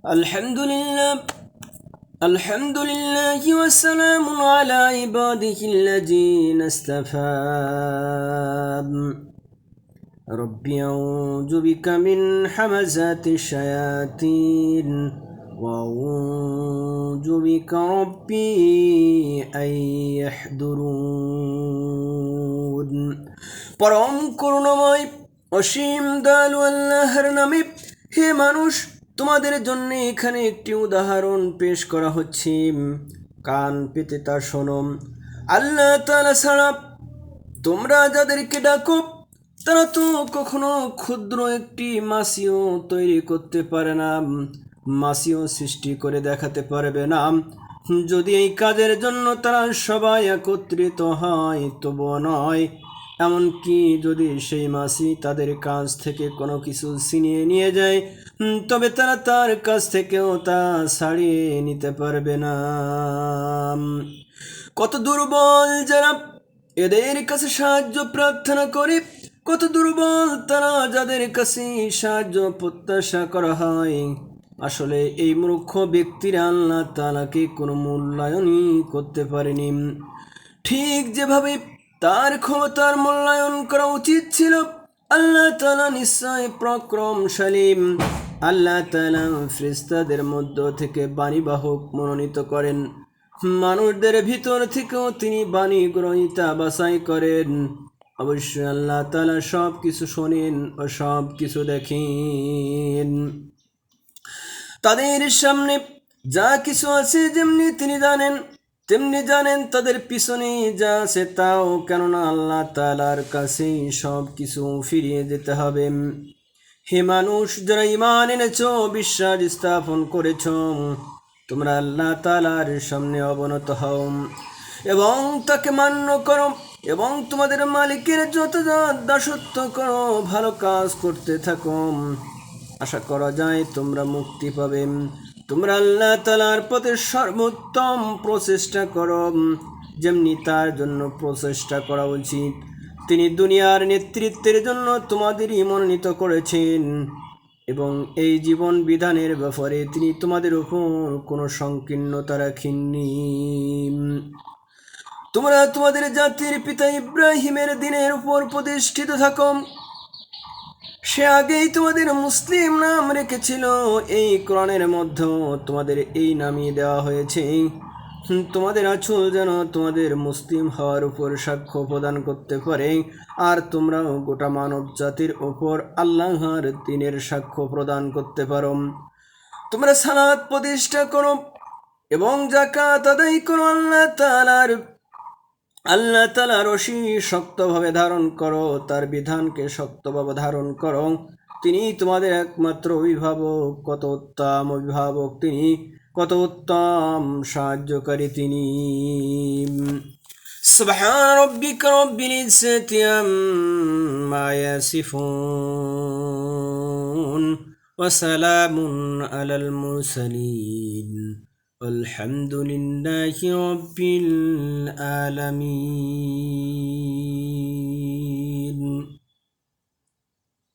الحمد لله الحمد لله والسلام على عباده الذين اصطفى ربي أعوذ بك من حمزات الشياطين وأعوذ بك ربي أن يحضرون পরম করুণাময় অসীম দয়ালু আল্লাহর নামে হে মানুষ তোমাদের জন্য এখানে একটি উদাহরণ পেশ করা হচ্ছে কান পেতে তা শোনো আল্লাহ তাআলা ছাড়া তোমরা যাদেরকে ডাকো তারা তো কখনো ক্ষুদ্র একটি মাছিও তৈরি করতে পারে না, মাছিও সৃষ্টি করে দেখাতে পারবে না। যদি এই কাজের জন্য তারা সবাই একত্রিত হয় তবুও নয়। এমনকি যদি সেই মাছি তাদের কাছ থেকে কোনো কিছু ছিনিয়ে নিয়ে যায় তবে তারা তার কাছ থেকেও তা ছাড়িয়ে নিতে পারবে না। কত দুর্বল যারা এদের কাছে সাহায্য প্রার্থনা করে, কত দুর্বল তারা যাদের কাছে সাহায্য প্রত্যাশা করা হয়। আসলে এই মূর্খ ব্যক্তিরা আল্লাহ তাআলাকে কোনো মূল্যায়নই করতে পারেনি, ঠিক যেভাবে তার ক্ষমতার মূল্যায়ন করা উচিত ছিল। আল্লাহ তাআলা নিশ্চয় পরাক্রমশালী। আল্লাহ তাআলা ফেরেশতাদের মধ্য থেকে বাণীবাহক মনোনীত করেন, মানুষদের ভিতর থেকেও তিনি বাণী গ্রহীতা বাছাই করেন। অবশ্যই আল্লাহ তাআলা সব কিছু শোনেন ও সব কিছু দেখেন। তাদের সামনে যা কিছু আছে যেমনি তিনি জানেন তেমনি জানেন তাদের পিছনে যা আছে তাও, কেননা আল্লাহ তাআলার কাছেই সব কিছু ফিরিয়ে যেতে হবে। হে মানুষ, যারা ঈমান এনেছ, বিশ্বাস স্থাপন করেছ, তোমরা আল্লাহ তাআলার সামনে অবনত হও এবং তাকে মান্য করো এবং তোমাদের মালিকের যথাযথ দাসত্ব করো, ভালো কাজ করতে থাকো। আশা করা যায় তোমরা মুক্তি পাবে। তোমরা আল্লাহ তাআলার পথে সর্বোত্তম প্রচেষ্টা করো, যেমনি তার জন্য প্রচেষ্টা করা উচিত। তিনি দুনিয়ার নেতৃত্বের জন্য তোমাদেরই মনোনীত করেছেন এবং এই জীবন বিধানের ব্যাপারে তিনি তোমাদের উপর কোনো সংকীর্ণতা রাখেননি। তোমরা তোমাদের জাতির পিতা ইব্রাহিমের দিনের উপর প্রতিষ্ঠিত থাকো। সে আগেই তোমাদের মুসলিম নাম রেখেছিল। এই কোরআনের মধ্যে তোমাদের এই নামই দেওয়া হয়েছে। তোমাদের আঁচল যেন তোমাদের মুসলিম হওয়ার উপর সাক্ষ্য প্রদান করতে পারে, আর তোমরাও গোটা মানব জাতির ওপর আল্লাহর দ্বীনের সাক্ষ্য প্রদান করতে পারো। তোমরা সালাত প্রতিষ্ঠা করো এবং যাকাত আদায় করো। আল্লাহ তাআলার রশি শক্তভাবে ধারণ করো, তার বিধানকে শক্তভাবে ধারণ করো। তিনি তোমাদের একমাত্র অভিভাবক, কত উত্তম অভিভাবক তিনি, কত উত্তম সাহায্যকারী তিনি। সুবহান রাব্বিকা রাব্বিল ইজ্জাতি আম্মা ইয়াসিফুন ওয়া সালামুন আলাল মুরসালিন والحمد لله رب العالمين।